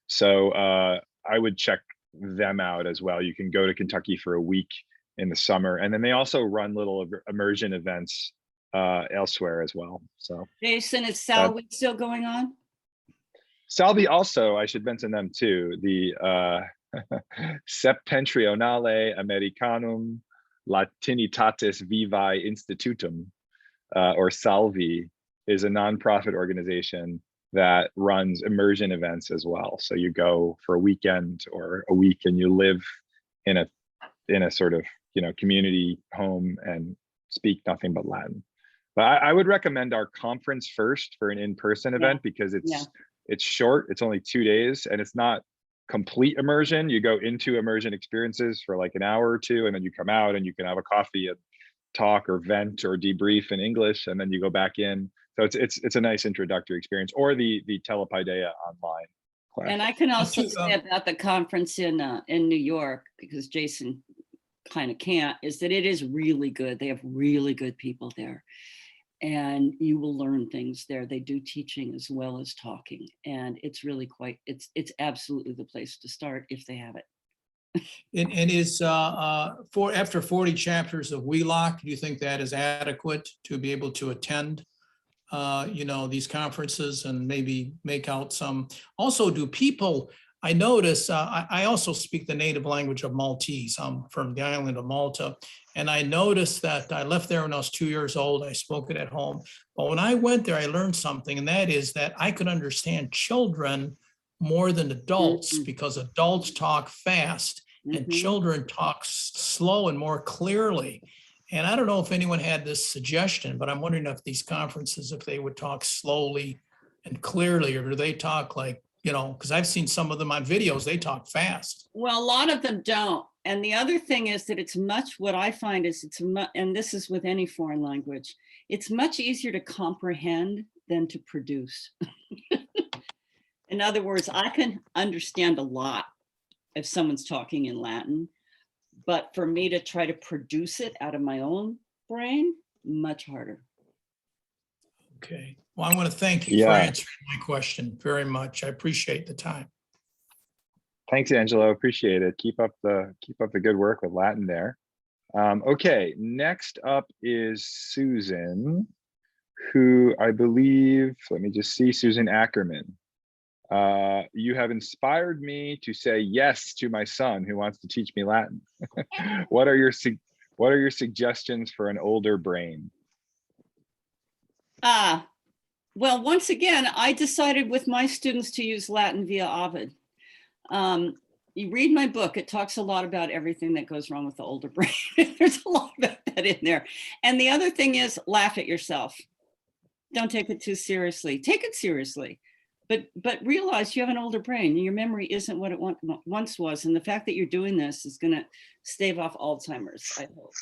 So I would check them out as well. You can go to Kentucky for a week in the summer, and then they also run little immersion events elsewhere as well. So Jason, is Salvi still going on? Salvi also, I should mention them too, the Septentrionale Americanum Latinitatis Vivae Institutum, or Salvi, is a nonprofit organization that runs immersion events as well. So you go for a weekend or a week and you live in a sort of, community home and speak nothing but Latin. But I would recommend our conference first for an in-person event, because it's short, it's only 2 days, and it's not complete immersion. You go into immersion experiences for like an hour or two, and then you come out and you can have a coffee and talk or vent or debrief in English, and then you go back in. So it's a nice introductory experience, or the TelePaideia online class. And I can also say about the conference in New York, because Jason kind of can't, is that it is really good. They have really good people there, and you will learn things there. They do teaching as well as talking, and it's really quite, it's absolutely the place to start if they have it. And is after 40 chapters of Wheelock, do you think that is adequate to be able to attend these conferences and maybe make out some? Also, do people, I notice, I also speak the native language of Maltese. I'm from the island of Malta. And I noticed that I left there when I was 2 years old. I spoke it at home. But when I went there, I learned something, and that is that I could understand children more than adults, because adults talk fast and children talk slow and more clearly. And I don't know if anyone had this suggestion, but I'm wondering if these conferences, if they would talk slowly and clearly, or do they talk like, because I've seen some of them on videos, they talk fast. Well, a lot of them don't. And the other thing is that it's much, what I find is and this is with any foreign language, it's much easier to comprehend than to produce. In other words, I can understand a lot if someone's talking in Latin, but for me to try to produce it out of my own brain, much harder. Okay. Well, I want to thank you for answering my question very much. I appreciate the time. Thanks, Angelo. Appreciate it. Keep up the good work with Latin there. Okay, next up is Susan, who I believe, let me just see, Susan Ackerman. You have inspired me to say yes to my son who wants to teach me Latin. What are your suggestions for an older brain? Well, once again, I decided with my students to use Latin via Ovid. You read my book, it talks a lot about everything that goes wrong with the older brain. There's a lot about that in there. And the other thing is, laugh at yourself. Don't take it too seriously. Take it seriously, but realize you have an older brain. Your memory isn't what it once was. And the fact that you're doing this is going to stave off Alzheimer's, I hope.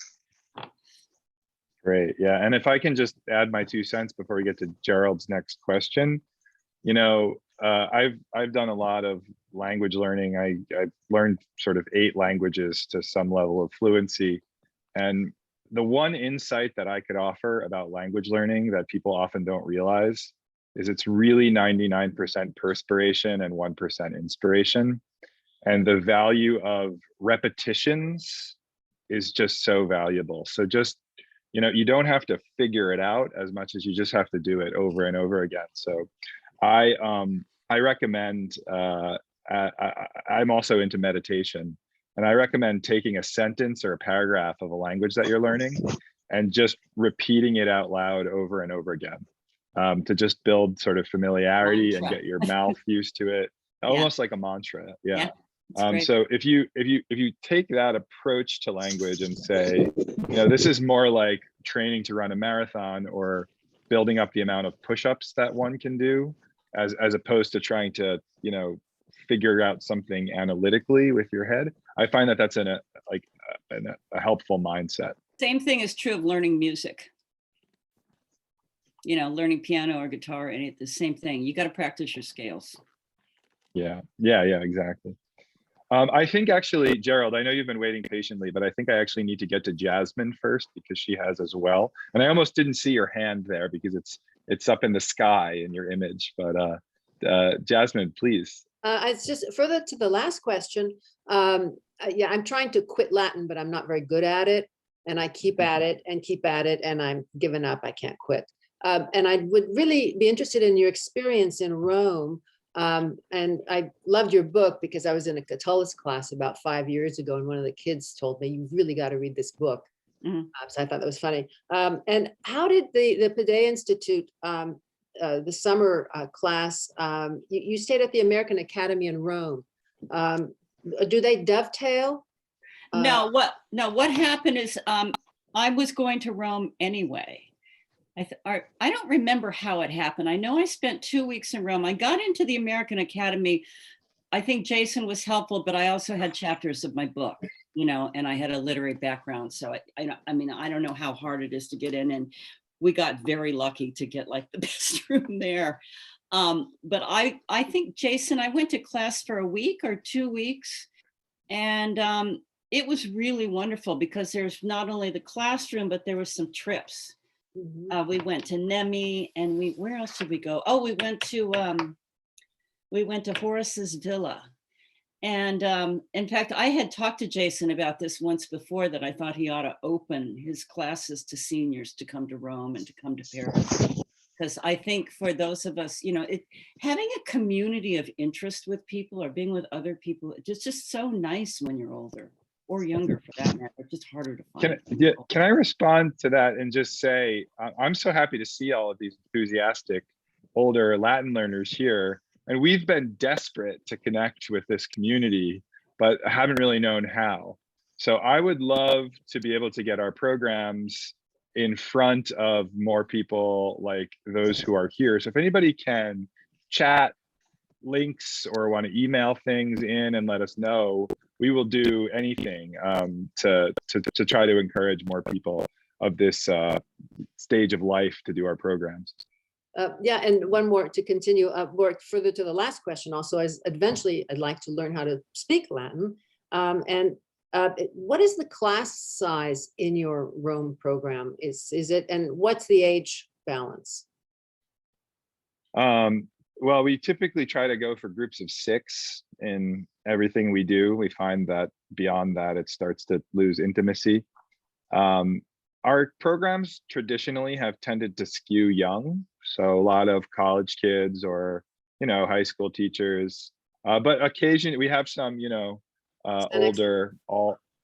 Great. Yeah. And if I can just add my 2 cents before we get to Gerald's next question, I've done a lot of language learning. I've learned sort of 8 languages to some level of fluency. And the one insight that I could offer about language learning that people often don't realize is it's really 99% perspiration and 1% inspiration. And the value of repetitions is just so valuable. So just, you don't have to figure it out as much as you just have to do it over and over again. So I recommend, I'm also into meditation, and I recommend taking a sentence or a paragraph of a language that you're learning and just repeating it out loud over and over again, to just build sort of familiarity and get your mouth used to it, almost like a mantra. So if you take that approach to language and say, this is more like training to run a marathon or building up the amount of push-ups that one can do, as opposed to trying to, figure out something analytically with your head, I find that that's a helpful mindset. Same thing is true of learning music. Learning piano or guitar, and it's the same thing. You got to practice your scales. Yeah, exactly. I think actually, Gerald, I know you've been waiting patiently, but I think I actually need to get to Jasmine first because she has as well. And I almost didn't see your hand there because it's up in the sky in your image. But Jasmine, please. It's just further to the last question. I'm trying to quit Latin, but I'm not very good at it. And I keep at it, and I'm given up. I can't quit. And I would really be interested in your experience in Rome. And I loved your book because I was in a Catullus class about 5 years ago, and one of the kids told me, you really got to read this book. So I thought that was funny. And how did the Paideia Institute, the summer class, you stayed at the American Academy in Rome. Do they dovetail? No, what happened is I was going to Rome anyway. I don't remember how it happened. I know I spent 2 weeks in Rome. I got into the American Academy I think Jason was helpful, but I also had chapters of my book, you know, and I had a literary background. So I mean, I don't know how hard it is to get in, and we got very lucky to get like the best room there. But I think, Jason, I went to class for a week or 2 weeks, and it was really wonderful because there's not only the classroom, but there was some trips. Mhm. We went to Nemi, and where else did we go? Oh, we went to Horace's villa. And in fact, I had talked to Jason about this once before, that I thought he ought to open his classes to seniors to come to Rome and to come to Paris. Because I think for those of us, you know, having a community of interest with people or being with other people, it's just so nice when you're older or younger for that matter. It's just harder to find. Can I respond to that and just say, I'm so happy to see all of these enthusiastic older Latin learners here. And we've been desperate to connect with this community, but haven't really known how. So I would love to be able to get our programs in front of more people like those who are here. So if anybody can chat links or want to email things in and let us know, we will do anything to try to encourage more people of this stage of life to do our programs. Yeah, and one more to continue, work further to the last question also, is eventually I'd like to learn how to speak Latin. What is the class size in your Rome program? Is it, and what's the age balance? Well, we typically try to go for groups of 6 in everything we do. We find that beyond that, it starts to lose intimacy. Our programs traditionally have tended to skew young. So a lot of college kids or, you know, high school teachers, but occasionally we have some, you know, older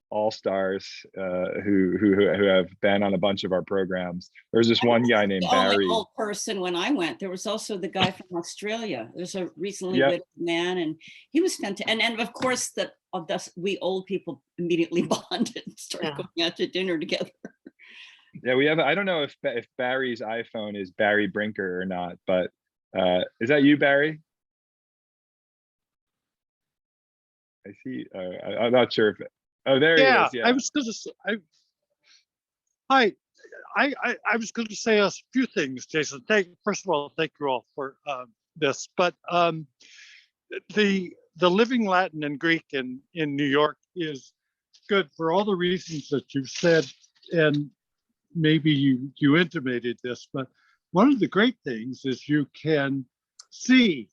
all-stars who have been on a bunch of our programs. There's this one guy named Barry. The old person when I went. There was also the guy from Australia. There's a recently Yep. widowed man, and he was fantastic. And of course, we old people immediately bonded and started going out to dinner together. Yeah, we have. I don't know if Barry's iPhone is Barry Brinker or not, but is that you, Barry? I see. I'm not sure if. Oh, there he is. Yeah. I was going to say. Hi, I was going to say a few things, Jason. First of all, thank you all for this. But the living Latin and Greek in New York is good for all the reasons that you've said, and maybe you intimated this, but one of the great things is you can see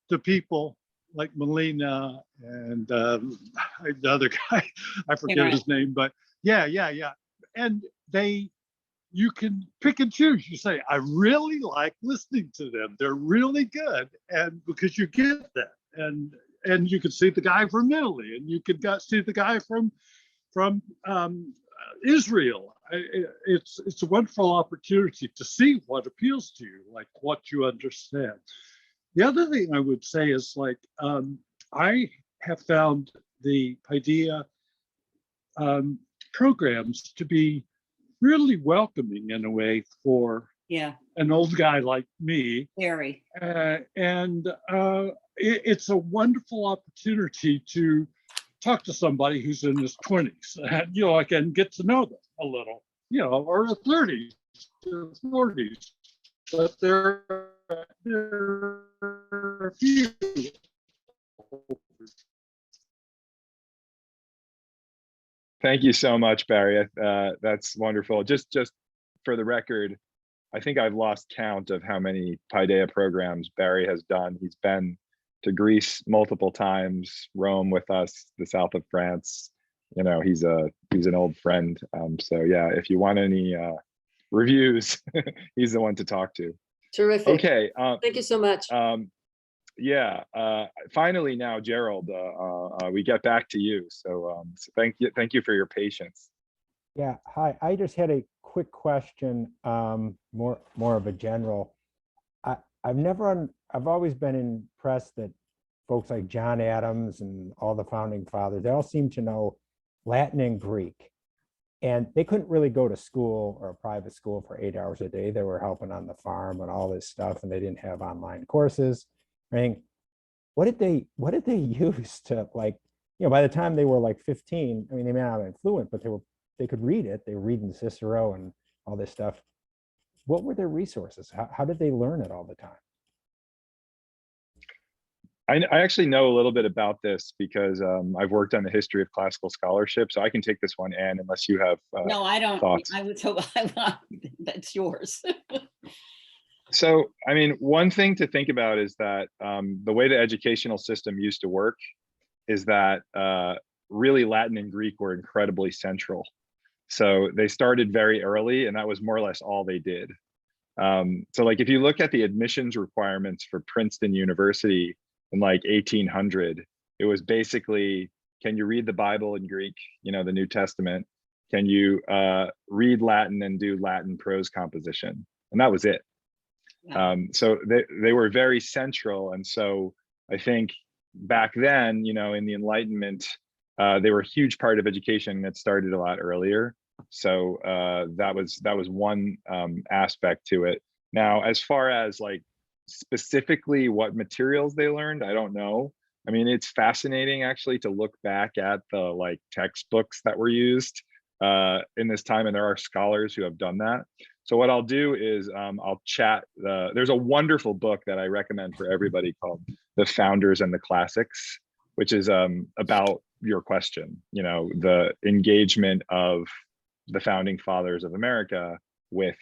the people like Melina and the other guy, I forget his name, but yeah. And you can pick and choose. You say, I really like listening to them. They're really good. And because you get that, and you can see the guy from Italy, and you can see the guy from Israel. It's a wonderful opportunity to see what appeals to you, like what you understand. The other thing I would say is, like, I have found the Paideia programs to be really welcoming in a way for an old guy like me. Very. It's a wonderful opportunity to talk to somebody who's in his 20s, and, you know, I can get to know them a little, you know, or the 30s or 40s, but there are a few. Thank you so much, Barry. That's wonderful. Just for the record, I think I've lost count of how many Paideia programs Barry has done. He's been to Greece multiple times, Rome with us, the south of France. You know, he's an old friend. So yeah, if you want any reviews, he's the one to talk to. Terrific. Okay. Thank you so much. Finally now, Gerald, we get back to you. So, thank you for your patience. Yeah, hi. I just had a quick question, more of a general. I've always been impressed that folks like John Adams and all the founding fathers, they all seem to know Latin and Greek. And they couldn't really go to school or a private school for 8 hours a day. They were helping on the farm and all this stuff, and they didn't have online courses or anything. what did they use to, like, by the time they were like 15, I mean, they may not have been fluent, but they could read it. They were reading Cicero and all this stuff. What were their resources? How did they learn it all the time? I actually know a little bit about this because I've worked on the history of classical scholarship, so I can take this one, Anne, unless you have No, I don't. thoughts. I would hope that's yours. So, I mean, one thing to think about is that the way the educational system used to work is that really Latin and Greek were incredibly central. So they started very early, and that was more or less all they did. So like if you look at the admissions requirements for Princeton University in like 1800, it was basically, can you read the Bible in Greek, the New Testament? Can you read Latin and do Latin prose composition? And that was it. So they were very central. And so I think back then, in the Enlightenment, they were a huge part of education that started a lot earlier. So that was one aspect to it. Now, as far as like specifically what materials they learned, I don't know. I mean, it's fascinating actually to look back at the like textbooks that were used in this time, and there are scholars who have done that. So what I'll do is I'll chat. There's a wonderful book that I recommend for everybody called The Founders and the Classics, which is about your question, the engagement of the founding fathers of America with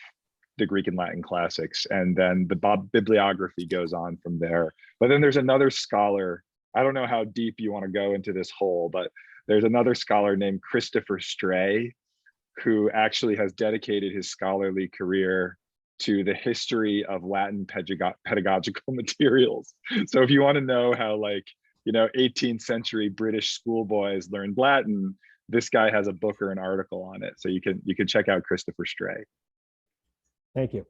the Greek and Latin classics. And then the bibliography goes on from there. But then there's another scholar, I don't know how deep you want to go into this hole, but there's another scholar named Christopher Stray, who actually has dedicated his scholarly career to the history of Latin pedagogical materials. So if you want to know how 18th century British schoolboys learned Latin, this guy has a book or an article on it. So you can check out Christopher Stray. Thank you.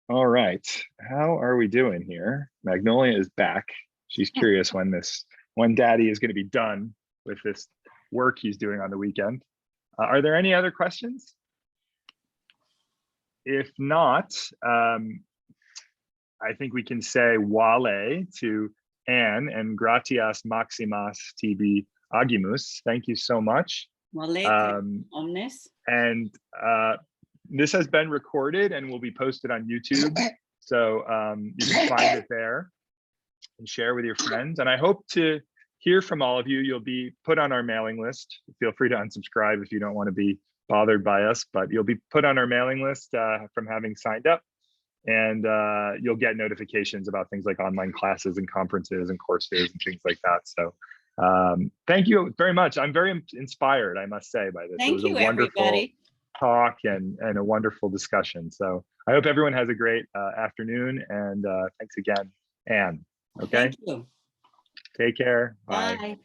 All right, how are we doing here? Magnolia is back. She's curious when Daddy is going to be done with this work he's doing on the weekend. Are there any other questions? If not, I think we can say Wale to Anne and gratias maximas tibi agimus. Thank you so much. Omnes. And this has been recorded and will be posted on YouTube. So you can find it there and share with your friends. And I hope to hear from all of you. You'll be put on our mailing list. Feel free to unsubscribe if you don't want to be bothered by us, but you'll be put on our mailing list from having signed up. And you'll get notifications about things like online classes and conferences and courses and things like that. So thank you very much. I'm very inspired, I must say, by this. Thank It was you, a wonderful everybody. talk and a wonderful discussion. So I hope everyone has a great afternoon, and thanks again, Anne. Okay. Thank you. Take care. Bye. Bye.